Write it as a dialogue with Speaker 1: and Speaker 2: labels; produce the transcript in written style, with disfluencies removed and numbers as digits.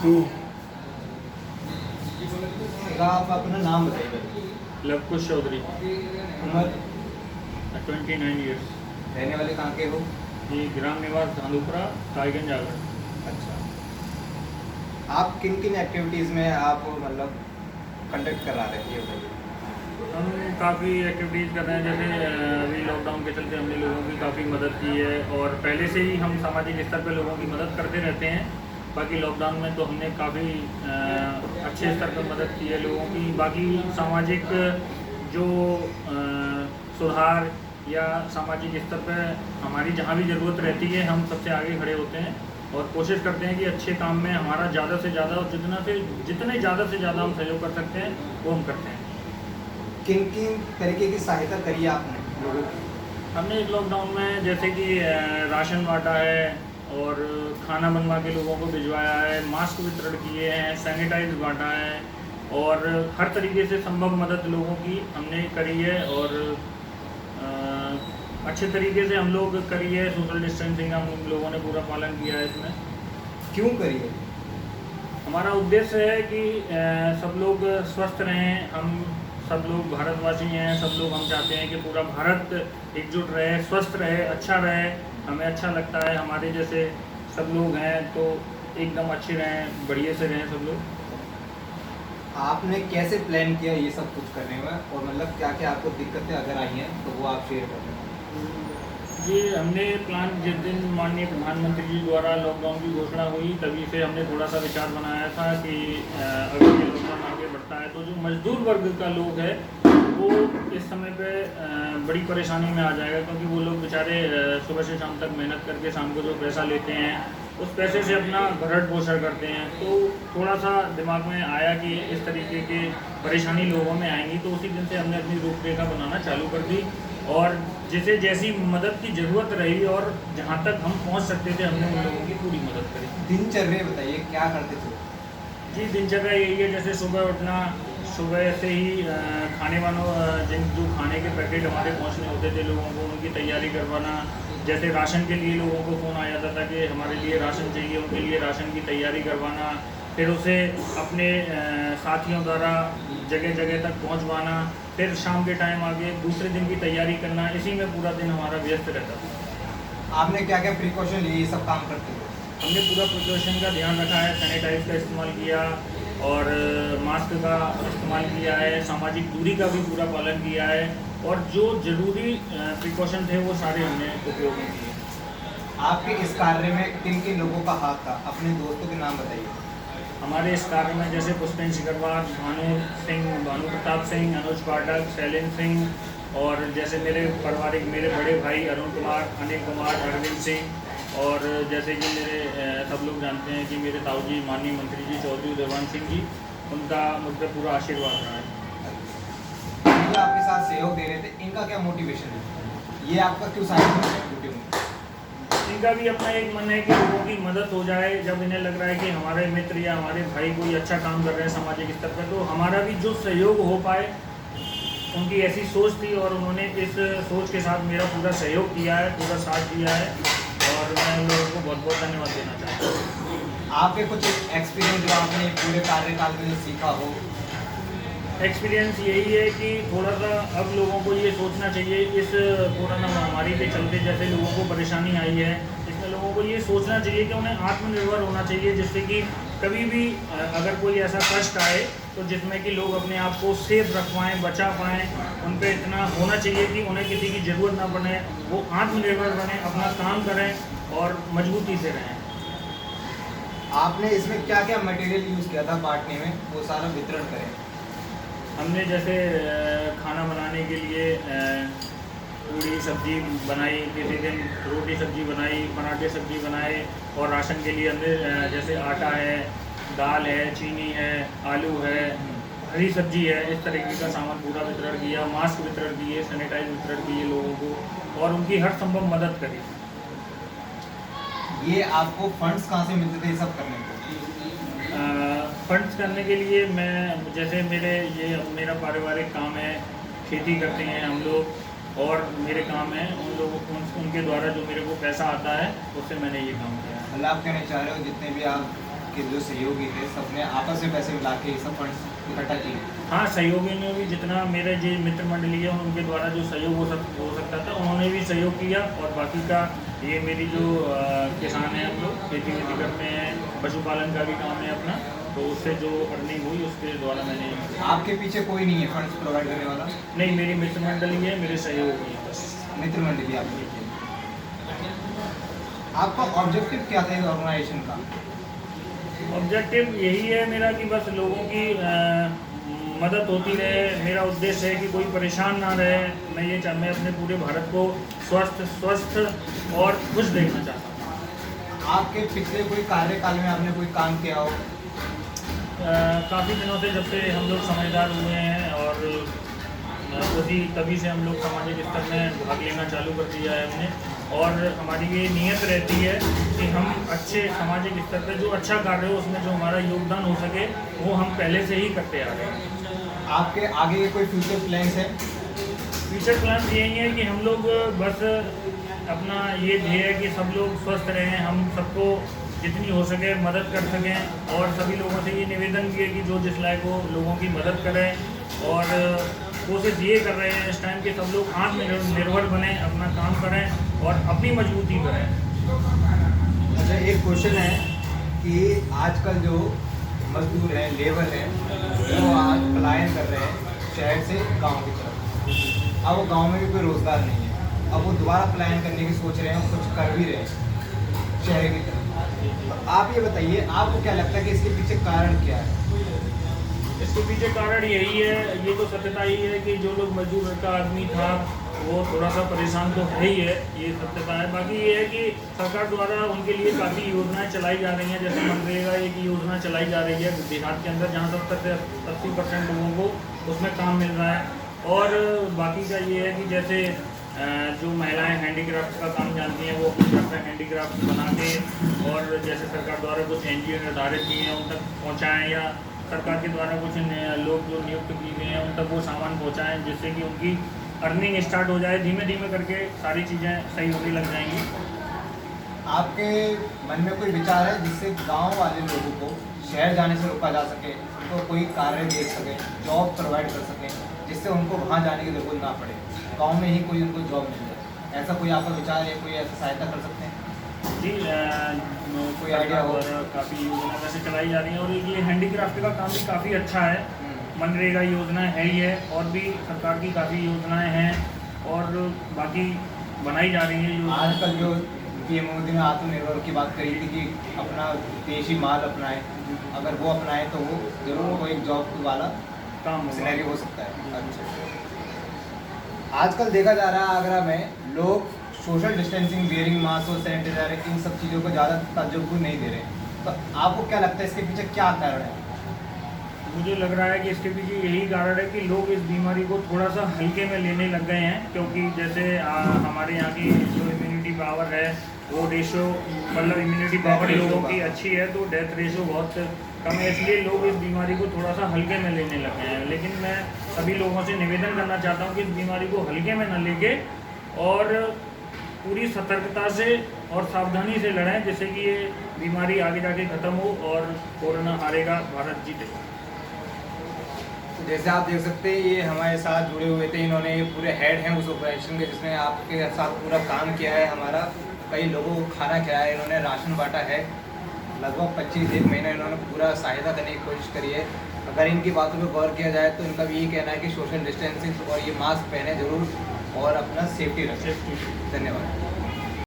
Speaker 1: हम्म।
Speaker 2: एक आप अपना नाम बताइए।
Speaker 3: लवकुश चौधरी।
Speaker 2: उम्र?
Speaker 3: 29 ईयर्स।
Speaker 2: रहने वाले कहाँ के हो?
Speaker 3: ये ग्राम निवास धांधुपुरा, कायगंज आगरा।
Speaker 2: अच्छा, आप किन किन एक्टिविटीज़ में आप मतलब कंडक्ट करा रहे हैं ये बताइए।
Speaker 3: हम काफ़ी एक्टिविटीज़ कर रहे हैं, जैसे अभी लॉकडाउन के चलते हमने लोगों की काफ़ी मदद की है, और पहले से ही हम सामाजिक स्तर पर लोगों की मदद करते रहते हैं। बाकी लॉकडाउन में तो हमने काफ़ी अच्छे स्तर पर मदद की है लोगों की। बाकी सामाजिक जो सुधार या सामाजिक स्तर पर हमारी जहाँ भी ज़रूरत रहती है, हम सबसे आगे खड़े होते हैं और कोशिश करते हैं कि अच्छे काम में हमारा ज़्यादा से ज़्यादा और जितने ज़्यादा से ज़्यादा हम सहयोग कर सकते हैं वो हम करते हैं।
Speaker 2: किन किन तरीके की सहायता करी है आपने लोगों की?
Speaker 3: हमने इस लॉकडाउन में जैसे कि राशन बांटा है और खाना बनवा के लोगों को भिजवाया है, मास्क वितरण किए हैं, सैनिटाइज बांटा है, और हर तरीके से संभव मदद लोगों की हमने करी है। और अच्छे तरीके से हम लोग करी है। सोशल डिस्टेंसिंग हम लोगों ने पूरा पालन किया है इसमें।
Speaker 2: क्यों करी है?
Speaker 3: हमारा उद्देश्य है कि सब लोग स्वस्थ रहें। हम सब लोग भारतवासी हैं, सब लोग हम चाहते हैं कि पूरा भारत एकजुट रहे, स्वस्थ रहे, अच्छा रहे। हमें अच्छा लगता है हमारे जैसे सब लोग हैं तो एकदम अच्छे रहें, बढ़िया से रहें सब लोग।
Speaker 2: आपने कैसे प्लान किया ये सब कुछ करने में, और मतलब क्या क्या आपको दिक्कतें अगर आई हैं तो वो आप शेयर कर रहे हैं?
Speaker 3: जी, हमने प्लान जिस दिन माननीय प्रधानमंत्री जी द्वारा लॉकडाउन की घोषणा हुई तभी से हमने थोड़ा सा विचार बनाया था कि अगर ये लॉकडाउन आगे बढ़ता है तो जो मजदूर वर्ग का लोग है वो इस समय पे बड़ी परेशानी में आ जाएगा, क्योंकि वो लोग बेचारे सुबह से शाम तक मेहनत करके शाम को जो पैसा लेते हैं उस पैसे से अपना भरण पोषण करते हैं। तो थोड़ा सा दिमाग में आया कि इस तरीके की परेशानी लोगों में आएंगी, तो उसी दिन से हमने अपनी रूपरेखा बनाना चालू कर दी, और जिसे जैसी मदद की ज़रूरत रही और जहाँ तक हम पहुँच सकते थे हमने उन लोगों की पूरी मदद करी।
Speaker 2: दिनचर्या बताइए, क्या करते थे?
Speaker 3: जी, दिनचर्या यही है, जैसे सुबह उठना, सुबह से ही खाने वालों जो खाने के पैकेट हमारे पहुंचने होते थे लोगों को उनकी तैयारी करवाना। जैसे राशन के लिए लोगों को फ़ोन आ जाता था कि हमारे लिए राशन चाहिए, उनके लिए राशन की तैयारी करवाना, फिर उसे अपने साथियों द्वारा जगह जगह तक पहुंचवाना, फिर शाम के टाइम आगे दूसरे दिन की तैयारी करना, इसी में पूरा दिन हमारा व्यस्त रहता था।
Speaker 2: आपने क्या क्या प्रिकॉशन लिए ये सब काम करते हुए?
Speaker 3: हमने पूरा प्रिकॉशन का ध्यान रखा है, सैनिटाइज का इस्तेमाल किया और मास्क का इस्तेमाल किया है, सामाजिक दूरी का भी पूरा पालन किया है, और जो ज़रूरी प्रिकॉशन थे वो सारे हमने उपयोग में किए।
Speaker 2: आपके इस कार्य में किन किन लोगों का हाथ था? अपने दोस्तों के नाम बताइए।
Speaker 3: हमारे इस कार्य में जैसे पुष्पेंद्र सिकरवार, भानु सिंह, भानु प्रताप सिंह, अनुज पाठक, शैलेंद्र सिंह, और जैसे मेरे पारिवारिक मेरे बड़े भाई अरुण कुमार, अनिल कुमार, अरविंद सिंह, और जैसे कि मेरे सब लोग जानते हैं कि मेरे ताऊ जी माननीय मंत्री जी चौधरी देवान सिंह जी, उनका मुझ पर पूरा आशीर्वाद रहा है।
Speaker 2: ये आपके साथ सहयोग दे रहे थे, इनका क्या मोटिवेशन है? ये आपका क्यों सहायता कर रहे हैं?
Speaker 3: इनका भी अपना एक मन है कि लोगों की मदद हो जाए। जब इन्हें लग रहा है कि हमारे मित्र या हमारे भाई कोई अच्छा काम कर रहे हैं सामाजिक स्तर पर, तो हमारा भी जो सहयोग हो पाए, उनकी ऐसी सोच थी और उन्होंने इस सोच के साथ मेरा पूरा सहयोग किया है, पूरा साथ दिया है, और मैं उन लोगों को बहुत बहुत धन्यवाद देना चाहता हूँ।
Speaker 2: आपके कुछ एक्सपीरियंस जो आपने पूरे कार्यकाल में सीखा हो?
Speaker 3: एक्सपीरियंस यही है कि थोड़ा सा अब लोगों को ये सोचना चाहिए, इस कोरोना महामारी के चलते जैसे लोगों को परेशानी आई है, इसमें लोगों को ये सोचना चाहिए कि उन्हें आत्मनिर्भर होना चाहिए, जिससे कि कभी भी अगर कोई ऐसा कष्ट आए तो जिसमें कि लोग अपने आप को सेफ रख पाएँ, बचा पाएँ, उन पर इतना होना चाहिए कि उन्हें किसी की ज़रूरत ना पड़े, वो आत्मनिर्भर बने, अपना काम करें और मजबूती से रहें।
Speaker 2: आपने इसमें क्या क्या मटेरियल यूज़ किया था बांटने में, वो सारा वितरण करें?
Speaker 3: हमने जैसे खाना बनाने के लिए पूड़ी सब्जी बनाई, किसी दिन रोटी सब्जी बनाई, पराठे सब्जी बनाए, और राशन के लिए हमने जैसे आटा है, दाल है, चीनी है, आलू है, हरी सब्जी है, इस तरीके का सामान पूरा वितरण किया, मास्क वितरण किए, सैनिटाइज वितरण किए लोगों को, और उनकी हर संभव मदद करी।
Speaker 2: ये आपको फंड्स कहाँ से मिलते थे ये सब करने को?
Speaker 3: फंड्स करने के लिए मैं जैसे मेरा पारिवारिक काम है, खेती करते हैं हम लोग, और मेरे काम है उनके द्वारा जो मेरे को पैसा आता है उससे मैंने ये काम किया है।
Speaker 2: मतलब आप कहना चाह रहे हो जितने भी आपके आपके जो सहयोगी थे सबने आपस में पैसे मिला के ये सब फंड्स इकट्ठा किए?
Speaker 3: हाँ, सहयोगियों ने भी जितना मेरे जो मित्र मंडली है उनके द्वारा जो सहयोग हो सकता था उन्होंने भी सहयोग किया। और बाकी का ये मेरी जो किसान हैं, हम लोग खेती वेती करते हैं, पशुपालन का भी काम है अपना, तो उससे जो अर्निंग हुई उसके द्वारा मैंने।
Speaker 2: आपके पीछे कोई नहीं है फंड्स प्रोवाइड करने वाला?
Speaker 3: नहीं, मेरी मित्र मंडली है, मेरे सहयोगी हैं बस।
Speaker 2: मित्र मंडली आपकी। आपका ऑब्जेक्टिव क्या था इस ऑर्गेनाइजेशन का?
Speaker 3: ऑब्जेक्टिव यही है मेरा कि बस लोगों की मदद होती रहे। मेरा उद्देश्य है कि कोई परेशान ना रहे। मैं अपने पूरे भारत को स्वस्थ और खुश देखना चाहता हूँ।
Speaker 2: आपके पिछले कोई कार्यकाल में आपने कोई काम किया हो?
Speaker 3: काफ़ी दिनों से, जब से हम लोग समझदार हुए हैं और तभी से हम लोग सामाजिक स्तर में भाग लेना चालू कर दिया है हमने। और हमारी ये नियत रहती है कि हम अच्छे सामाजिक स्तर पर जो अच्छा कार्य हो उसमें जो हमारा योगदान हो सके वो हम पहले से ही करते आ रहे हैं।
Speaker 2: आपके आगे कोई फ्यूचर प्लान्स है?
Speaker 3: फ्यूचर प्लान यही है कि हम लोग बस अपना ये ध्येय है कि सब लोग स्वस्थ रहें, हम सबको जितनी हो सके मदद कर सकें। और सभी लोगों से ये निवेदन भी है कि जो जिस लायक हो लोगों की मदद करें। और कोशिश ये कर रहे हैं इस टाइम कि सब लोग आत्मनिर्भर बने, अपना काम करें और अपनी मजबूती करें।
Speaker 2: अच्छा, एक क्वेश्चन है कि आजकल जो मजदूर हैं, लेबर हैं, वो आज पलायन कर रहे हैं शहर से गांव की तरफ। अब वो गांव में भी कोई रोज़गार नहीं है, अब वो दोबारा पलायन करने की सोच रहे हैं और कुछ कर भी रहे हैं शहर की तरफ। तो आप ये बताइए, आपको क्या लगता है कि इसके पीछे कारण क्या है?
Speaker 3: इसके पीछे कारण यही है, ये तो सत्यता ही है कि जो लोग मजदूर वर्ग का आदमी था वो थोड़ा सा परेशान तो है ही है, ये सत्यता है। बाकी ये है कि सरकार द्वारा उनके लिए काफ़ी योजनाएं चलाई जा रही हैं। जैसे मनरेगा एक योजना चलाई जा रही है देहात के अंदर, जहाँ 70 से 80% लोगों को उसमें काम मिल रहा है। और बाकी का ये है कि जैसे जो महिलाएं हैंडीक्राफ्ट का काम जानती हैं वो अपने घर में हैंडीक्राफ्ट बना के, और जैसे सरकार द्वारा कुछ NGO निर्धारित किए हैं उन तक पहुँचाएँ, या सरकार के द्वारा कुछ लोग जो नियुक्त किए गए हैं उन तक वो सामान पहुँचाएँ, जिससे कि उनकी अर्निंग स्टार्ट हो जाए। धीमे धीमे करके सारी चीज़ें सही होने लग जाएंगी।
Speaker 2: आपके मन में कोई विचार है जिससे गांव वाले लोगों को शहर जाने से रोका जा सके, उनको कोई कार्य दे सके, जॉब प्रोवाइड कर सकें, जिससे उनको वहाँ जाने की ज़रूरत ना पड़े, गांव में ही कोई उनको जॉब मिल जाए? ऐसा कोई आपका विचार है? कोई ऐसा सहायता कर सकते हैं?
Speaker 3: जी,
Speaker 2: कोई आइडिया हो?
Speaker 3: काफ़ी योजना वैसे चलाई जा रही है और ये हैंडीक्राफ्ट का काम भी काफ़ी अच्छा है। मनरेगा योजना है ही है, और भी सरकार की काफ़ी योजनाएं हैं और बाकी बनाई जा रही हैं।
Speaker 2: आजकल जो पीएम मोदी ने आत्मनिर्भर की बात करी थी कि अपना देशी माल अपनाएं, अगर वो अपनाएं तो वो जरूर उनको एक जॉब वाला
Speaker 3: काम
Speaker 2: सिनेरियो हो सकता है। अच्छा, आजकल देखा जा रहा है आगरा में लोग सोशल डिस्टेंसिंग, वियरिंग मास्क और सैनिटाइजर, इन सब चीज़ों को ज़्यादा तवज्जो नहीं दे रहे। तो आपको क्या लगता है इसके पीछे क्या कारण है?
Speaker 3: मुझे लग रहा है कि इसके पीछे यही कारण है कि लोग इस बीमारी को थोड़ा सा हल्के में लेने लग गए हैं। क्योंकि जैसे हमारे यहाँ की जो इम्यूनिटी पावर है वो रेशो, मतलब इम्यूनिटी पावर लोगों की अच्छी है तो डेथ रेशो बहुत कम है, इसलिए लोग इस बीमारी को थोड़ा सा हल्के में लेने लग गए हैं। लेकिन मैं सभी लोगों से निवेदन करना चाहता हूँ कि इस बीमारी को हल्के में न लेके और पूरी सतर्कता से और सावधानी से लड़ें, जिससे कि ये बीमारी आगे जाके ख़त्म हो और कोरोना हारेगा, भारत जीते।
Speaker 2: जैसे आप देख सकते हैं ये हमारे साथ जुड़े हुए थे, इन्होंने ये पूरे हेड हैं उस ऑपरेशन के जिसने आपके साथ पूरा काम किया है, हमारा कई लोगों को खाना खिलाया है, इन्होंने राशन बांटा है, लगभग 25 महीना इन्होंने पूरा सहायता करने की कोशिश करी है। अगर इनकी बातों पर गौर किया जाए तो इनका भी यही कहना है कि सोशल डिस्टेंसिंग और ये मास्क पहने ज़रूर और अपना सेफ्टी रखें। धन्यवाद।